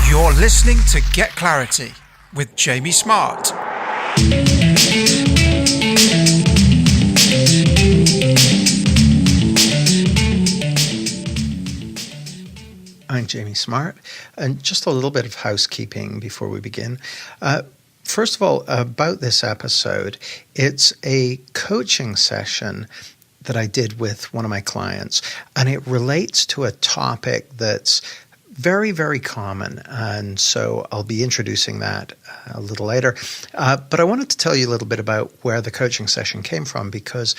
You're listening to Get Clarity with Jamie Smart. I'm Jamie Smart, and just a little bit of housekeeping before we begin. First of all, about this episode, it's a coaching session that I did with one of my clients, and it relates to a topic that's very, very common, and so I'll be introducing that a little later. But I wanted to tell you a little bit about where the coaching session came from, because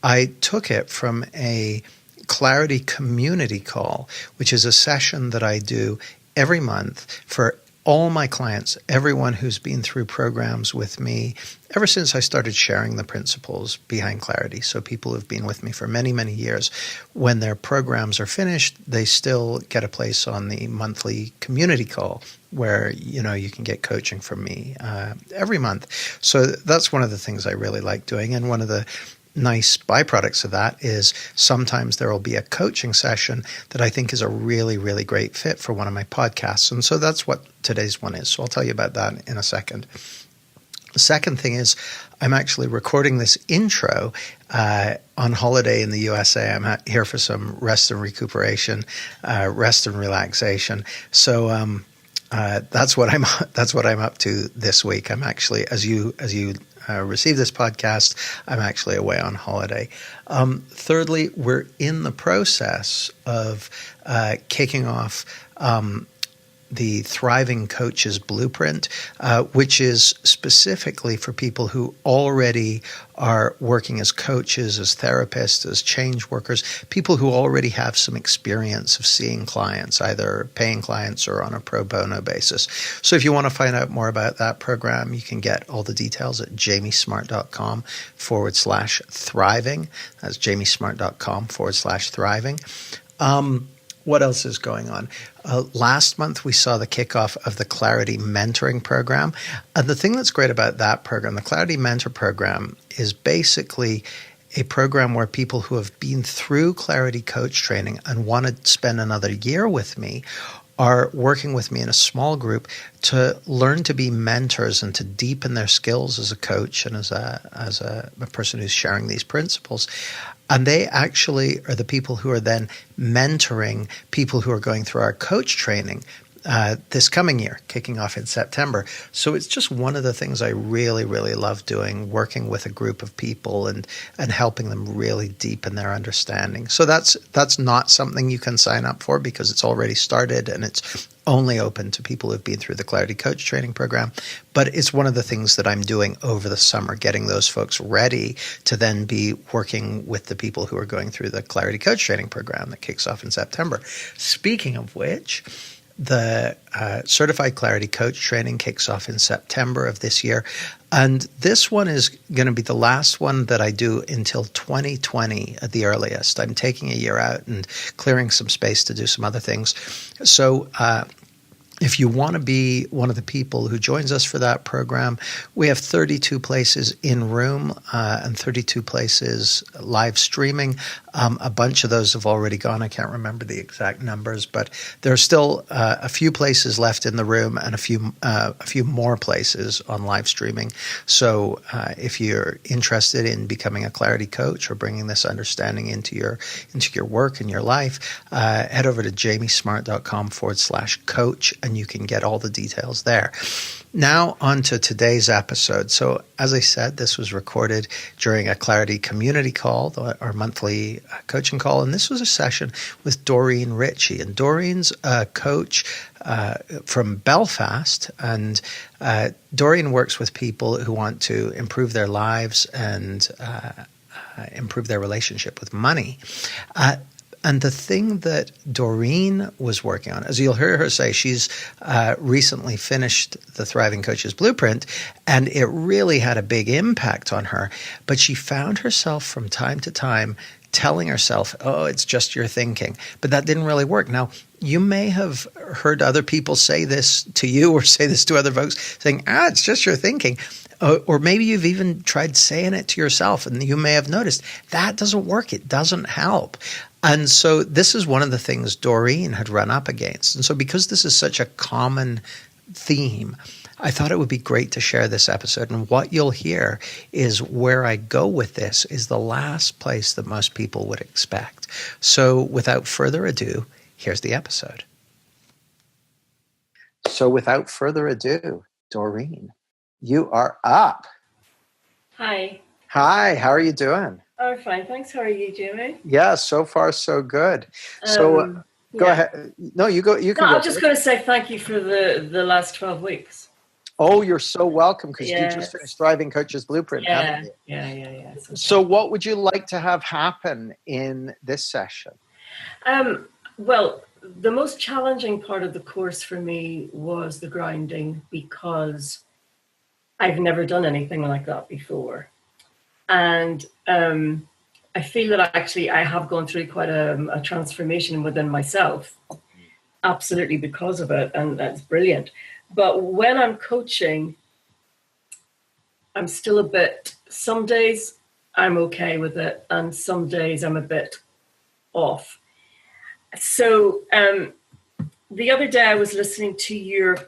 I took it from a Clarity community call, which is a session that I do every month for all my clients, everyone who's been through programs with me ever since I started sharing the principles behind Clarity. So people who've been with me for many, many years, when their programs are finished, they still get a place on the monthly community call where, you can get coaching from me every month. So that's one of the things I really like doing. And one of the nice byproducts of that is sometimes there will be a coaching session that I think is a really, really great fit for one of my podcasts. And so that's what today's one is. So I'll tell you about that in a second. The second thing is I'm actually recording this intro on holiday in the USA. I'm here for some rest and recuperation, rest and relaxation. So that's what I'm up to this week. I'm actually, as you receive this podcast, I'm actually away on holiday. Thirdly, we're in the process of kicking off the Thriving Coaches Blueprint, which is specifically for people who already are working as coaches, as therapists, as change workers, people who already have some experience of seeing clients, either paying clients or on a pro bono basis. So if you want to find out more about that program, you can get all the details at jamiesmart.com/thriving. That's jamiesmart.com/thriving. What else is going on? Last month, we saw the kickoff of the Clarity Mentoring Program. And the thing that's great about that program, the Clarity Mentor Program, is basically a program where people who have been through Clarity Coach training and want to spend another year with me are working with me in a small group to learn to be mentors and to deepen their skills as a coach and as a person who's sharing these principles. And they actually are the people who are then mentoring people who are going through our coach training this coming year, kicking off in September. So it's just one of the things I really, really love doing, working with a group of people and helping them really deepen their understanding. So that's not something you can sign up for because it's already started and it's only open to people who've been through the Clarity Coach Training Program. But it's one of the things that I'm doing over the summer, getting those folks ready to then be working with the people who are going through the Clarity Coach Training Program that kicks off in September. Speaking of which, the Certified Clarity Coach Training kicks off in September of this year. And this one is going to be the last one that I do until 2020 at the earliest. I'm taking a year out and clearing some space to do some other things. So if you want to be one of the people who joins us for that program, we have 32 places in room and 32 places live streaming. A bunch of those have already gone. I can't remember the exact numbers, but there are still a few places left in the room and a few more places on live streaming. So if you're interested in becoming a Clarity coach or bringing this understanding into your work and your life, head over to jamiesmart.com/coach and you can get all the details there. Now on to today's episode. So as I said, this was recorded during a Clarity community call, our monthly coaching call. And this was a session with Doreen Ritchie. And Doreen's a coach from Belfast. And Doreen works with people who want to improve their lives and improve their relationship with money. And the thing that Doreen was working on, as you'll hear her say, she's recently finished the Thriving Coaches Blueprint, and it really had a big impact on her. But she found herself from time to time telling herself, oh, it's just your thinking. But that didn't really work. Now, you may have heard other people say this to you or say this to other folks, saying, it's just your thinking. Or maybe you've even tried saying it to yourself, and you may have noticed that doesn't work. It doesn't help. And so this is one of the things Doreen had run up against. And so because this is such a common theme, I thought it would be great to share this episode. And what you'll hear is where I go with this is the last place that most people would expect. So without further ado, here's the episode. So without further ado, Doreen, you are up. Hi. Hi, how are you doing? Oh, fine. Thanks. How are you, Jimmy? Yeah, so far so good. So go ahead. No, you go. You can. No, I'm just going to say thank you for the last 12 weeks. Oh, you're so welcome, because you just finished Thriving Coach's Blueprint, haven't you? Yeah. So what would you like to have happen in this session? Well, the most challenging part of the course for me was the grounding, because I've never done anything like that before. And I feel that actually I have gone through quite a transformation within myself, absolutely, because of it. And that's brilliant. But when I'm coaching, I'm still a bit, some days I'm okay with it, and some days I'm a bit off. So the other day I was listening to your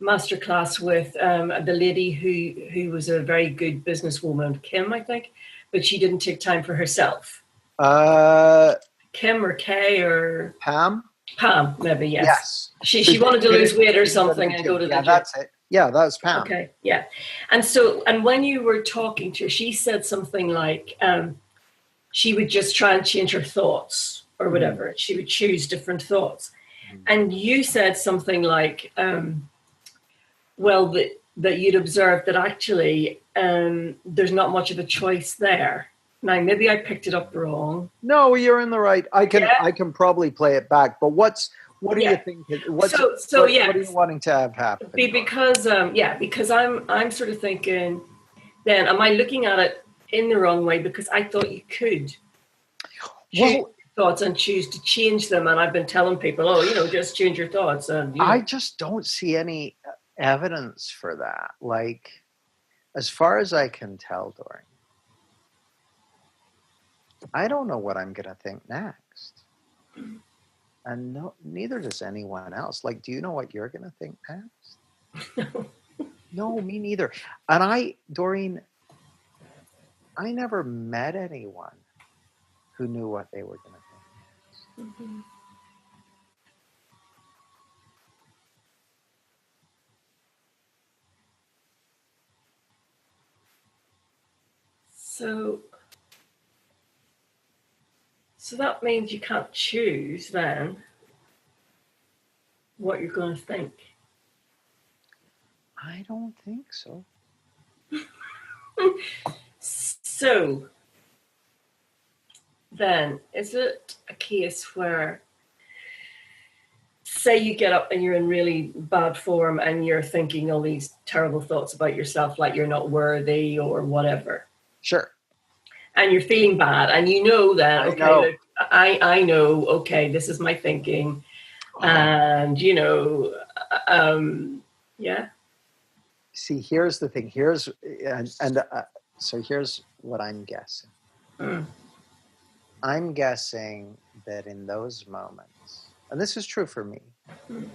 masterclass with the lady who was a very good businesswoman, Kim, I think, but she didn't take time for herself. Kim or Kay or Pam, maybe, yes. She wanted to lose weight or something and go to the gym. That's it. Yeah, that was Pam. Okay, yeah. And when you were talking to her, she said something like she would just try and change her thoughts or whatever. She would choose different thoughts. And you said something like, that you'd observed that actually there's not much of a choice there. Now, maybe I picked it up wrong. No, you're in the right. I can probably play it back. But what do you think? What are you wanting to have happen? Because I'm sort of thinking, then am I looking at it in the wrong way? Because I thought you could choose thoughts and choose to change them. And I've been telling people, just change your thoughts. And I just don't see any evidence for that. Like, as far as I can tell, Doreen, I don't know what I'm going to think next. And neither does anyone else. Like, do you know what you're going to think next? No, me neither. And Doreen, I never met anyone who knew what they were going to think next. So that means you can't choose then what you're going to think. I don't think so. So then, is it a case where, say you get up and you're in really bad form and you're thinking all these terrible thoughts about yourself, like you're not worthy or whatever. Sure. And you're feeling bad, and you know that, okay, I know, okay, this is my thinking. And, yeah. See, here's the thing. So here's what I'm guessing. I'm guessing that in those moments, and this is true for me,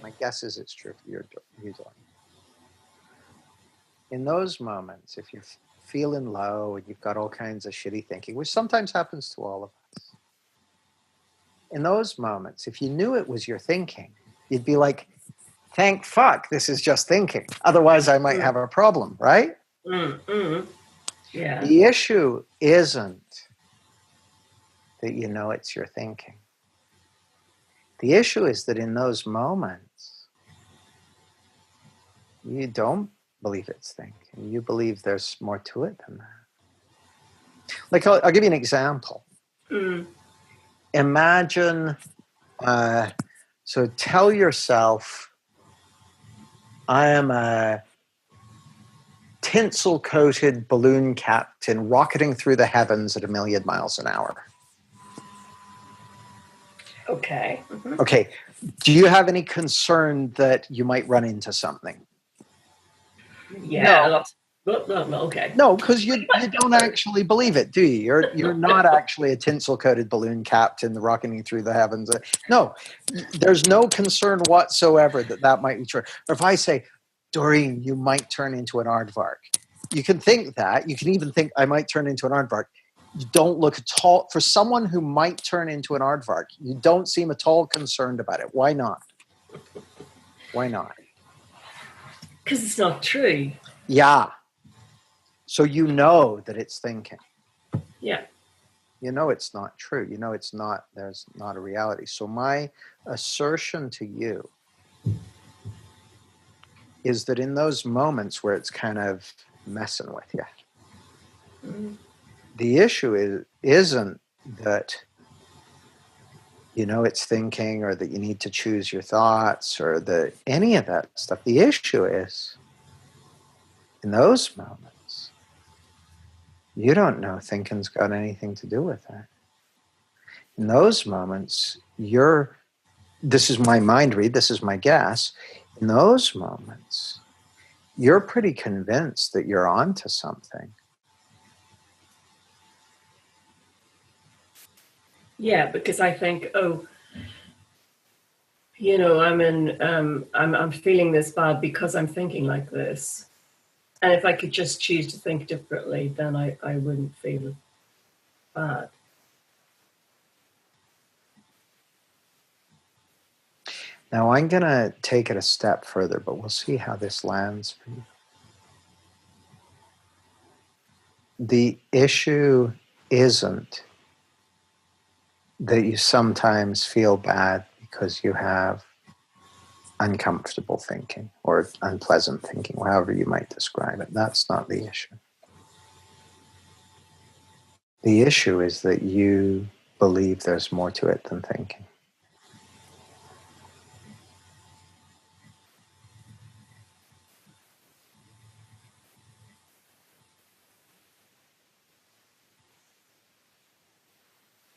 my guess is it's true for you, Doreen. In those moments, if you're feeling low and you've got all kinds of shitty thinking, which sometimes happens to all of us, in those moments, if you knew it was your thinking, you'd be like, thank fuck, this is just thinking. Otherwise, I might have a problem, right? Yeah. The issue isn't that you know it's your thinking. The issue is that in those moments, you don't believe it's thinking. You believe there's more to it than that. Like, I'll give you an example. Imagine, so tell yourself, I am a tinsel-coated balloon captain rocketing through the heavens at 1,000,000 miles an hour. Okay. Mm-hmm. Okay. Do you have any concern that you might run into something? Yeah, No. No, okay. No, because you don't actually believe it, do you? You're not actually a tinsel-coated balloon captain rocketing through the heavens. No, there's no concern whatsoever that might be true. Or if I say, Doreen, you might turn into an aardvark, you can think that. You can even think I might turn into an aardvark. You don't look at all, for someone who might turn into an aardvark, you don't seem at all concerned about it. Why not? Why not? Because it's not true. Yeah. So you know that it's thinking. Yeah. You know it's not true. You know it's not, there's not a reality. So my assertion to you is that in those moments where it's kind of messing with you, the issue isn't that you know it's thinking or that you need to choose your thoughts or that any of that stuff. The issue is in those moments, you don't know thinking's got anything to do with that. In those moments, this is my mind read, this is my guess. In those moments, you're pretty convinced that you're onto something. Yeah, because I think, I'm feeling this bad because I'm thinking like this. And if I could just choose to think differently, then I wouldn't feel bad. Now I'm going to take it a step further, but we'll see how this lands for you. The issue isn't that you sometimes feel bad because you have uncomfortable thinking or unpleasant thinking, however you might describe it. That's not the issue. The issue is that you believe there's more to it than thinking.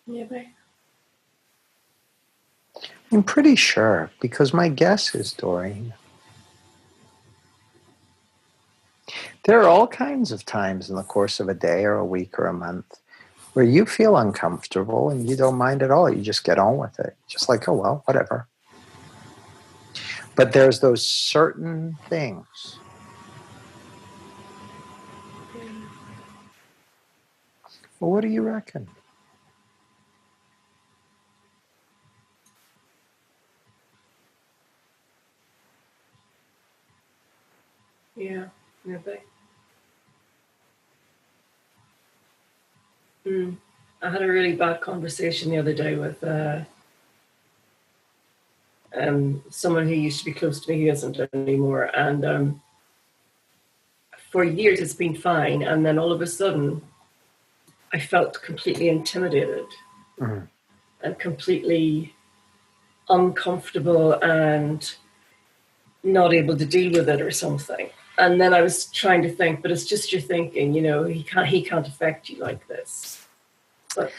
Yeah, babe. I'm pretty sure, because my guess is, Doreen, there are all kinds of times in the course of a day or a week or a month where you feel uncomfortable and you don't mind at all. You just get on with it. Just like, oh, well, whatever. But there's those certain things. Well, what do you reckon? Yeah, babe. I had a really bad conversation the other day with someone who used to be close to me who isn't anymore. And for years it's been fine. And then all of a sudden, I felt completely intimidated and completely uncomfortable and not able to deal with it or something. And then I was trying to think, but it's just your thinking, he can't affect you like this. But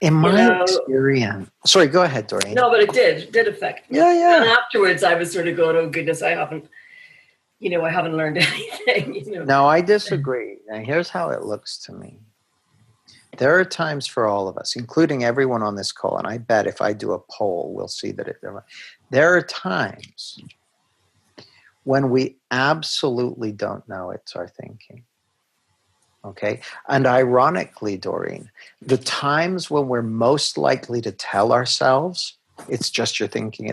in my experience, sorry, go ahead, Doreen. No, but it did affect me. Yeah. And afterwards I was sort of going, oh goodness, I haven't learned anything. No, I disagree. And here's how it looks to me. There are times for all of us, including everyone on this call, and I bet if I do a poll, we'll see that there are times when we absolutely don't know it's our thinking. Okay? And ironically, Doreen, the times when we're most likely to tell ourselves it's just your thinking,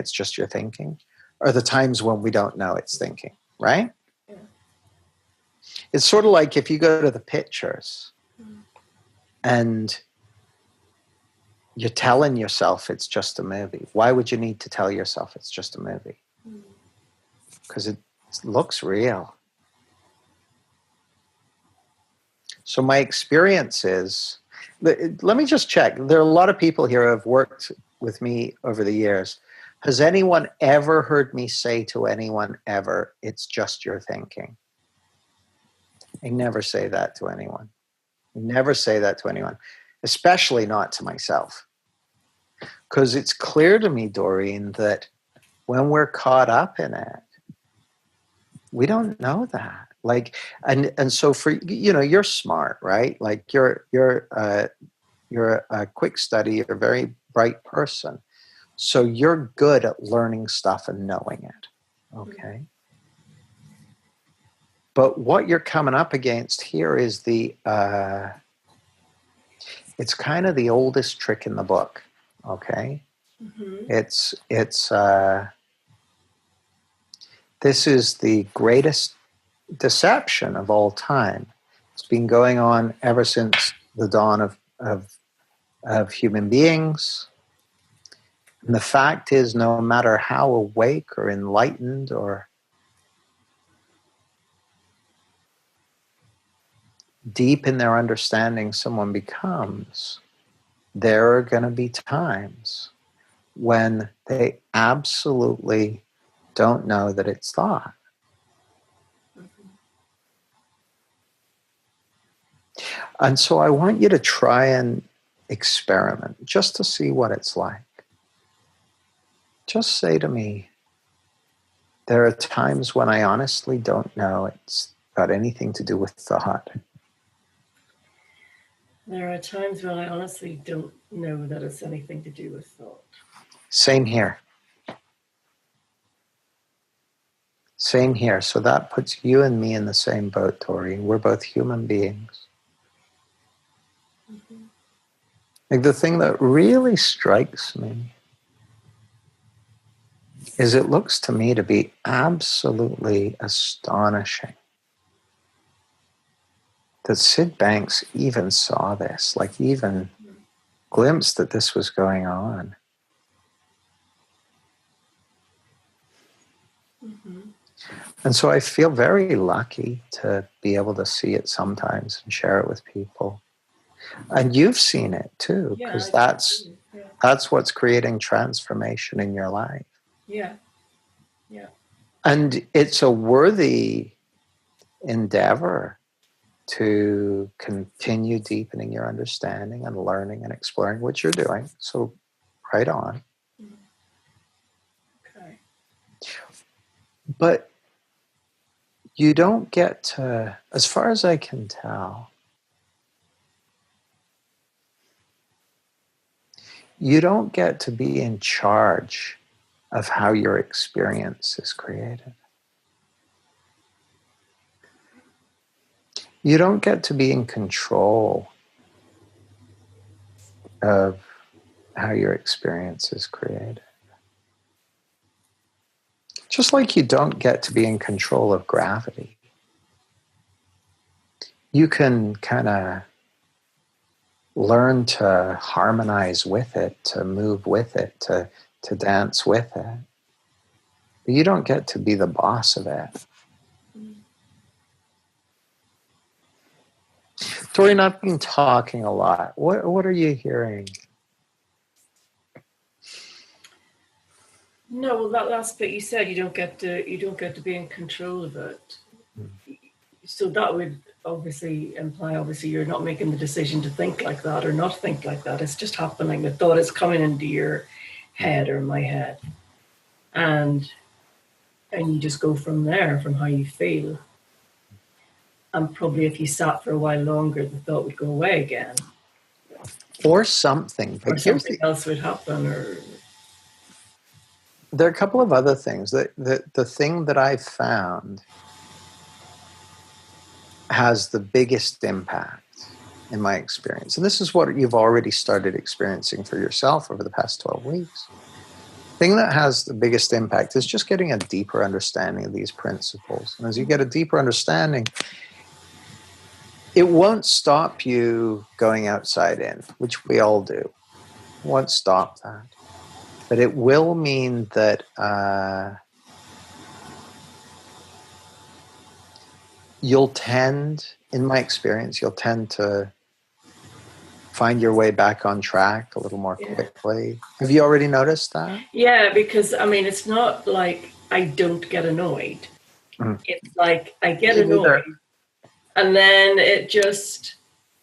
are the times when we don't know it's thinking, right? Yeah. It's sort of like if you go to the pictures and you're telling yourself it's just a movie. Why would you need to tell yourself it's just a movie? Because it looks real. So my experience is, let me just check. There are a lot of people here who have worked with me over the years. Has anyone ever heard me say to anyone ever, it's just your thinking? I never say that to anyone. Never say that to anyone, especially not to myself. Because it's clear to me, Doreen, that when we're caught up in it, we don't know that. Like, and so for, you're smart, right? Like you're a quick study, you're a very bright person. So you're good at learning stuff and knowing it. Okay. But what you're coming up against here is it's kind of the oldest trick in the book. Okay. Mm-hmm. This is the greatest deception of all time. It's been going on ever since the dawn of human beings. And the fact is, no matter how awake or enlightened or deep in their understanding someone becomes, there are going to be times when they absolutely don't know that it's thought. And so I want you to try and experiment just to see what it's like. Just say to me, there are times when I honestly don't know it's got anything to do with thought. There are times when I honestly don't know that it's anything to do with thought. Same here. Same here. So that puts you and me in the same boat, Doreen. We're both human beings. Mm-hmm. Like the thing that really strikes me is it looks to me to be absolutely astonishing that Sid Banks even saw this, like even glimpsed that this was going on. Mm-hmm. And so I feel very lucky to be able to see it sometimes and share it with people. And you've seen it too, because that's what's creating transformation in your life. Yeah. Yeah. And it's a worthy endeavor to continue deepening your understanding and learning and exploring, which you're doing. So right on. Okay. But you don't get to, as far as I can tell, you don't get to be in charge of how your experience is created. You don't get to be in control of how your experience is created. Just like you don't get to be in control of gravity. You can kind of learn to harmonize with it, to move with it, to dance with it. But you don't get to be the boss of it. Doreen, I've been talking a lot. What are you hearing? No, well, that last bit you said, you don't get to be in control of it. So that would obviously imply, you're not making the decision to think like that or not think like that. It's just happening. The thought is coming into your head or my head, and you just go from there, from how you feel. And probably if you sat for a while longer, the thought would go away again. Or something. Or something else would happen. Or there are a couple of other things. The thing that I've found has the biggest impact in my experience, and this is what you've already started experiencing for yourself over the past 12 weeks. The thing that has the biggest impact is just getting a deeper understanding of these principles. And as you get a deeper understanding, it won't stop you going outside in, which we all do. It won't stop that. But it will mean that you'll tend, in my experience, you'll tend to find your way back on track a little more quickly. Have you already noticed that? Yeah, because it's not like I don't get annoyed. Mm. It's like I get annoyed And then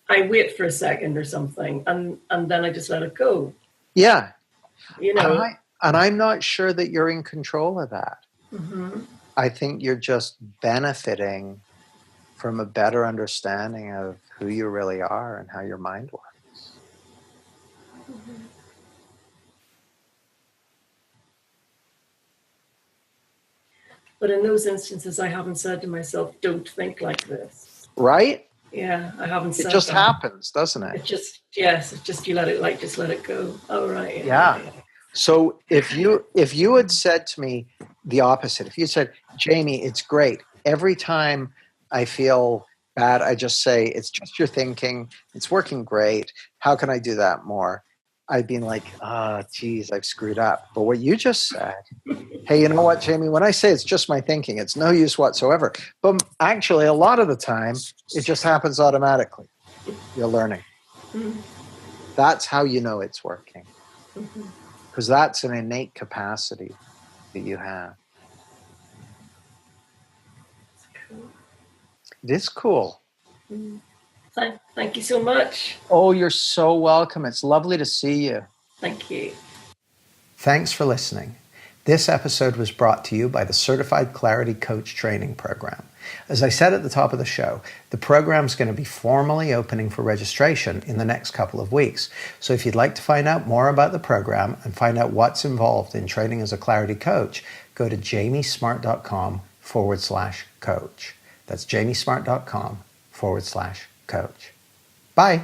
I wait for a second or something, and then I just let it go. Yeah. You know. And I'm not sure that you're in control of that. Mm-hmm. I think you're just benefiting from a better understanding of who you really are and how your mind works. Mm-hmm. But in those instances, I haven't said to myself, don't think like this. Right? Yeah, I haven't said It just that. happens, doesn't it? It's just you just let it go. Oh, right. Yeah. So if you had said to me the opposite, if you said, Jamie, it's great. Every time I feel bad, I just say, it's just your thinking. It's working great. How can I do that more? I'd be like, geez, I've screwed up. But what you just said, hey, you know what, Jamie? When I say it's just my thinking, it's no use whatsoever. But actually, a lot of the time, it just happens automatically. You're learning. Mm-hmm. That's how you know it's working. Mm-hmm. Because that's an innate capacity that you have. Cool. It is cool. Mm-hmm. Thank you so much. Oh, you're so welcome. It's lovely to see you. Thank you. Thanks for listening. This episode was brought to you by the Certified Clarity Coach Training Program. As I said at the top of the show, the program is going to be formally opening for registration in the next couple of weeks. So if you'd like to find out more about the program and find out what's involved in training as a clarity coach, go to jamiesmart.com/coach. That's jamiesmart.com/coach. Bye.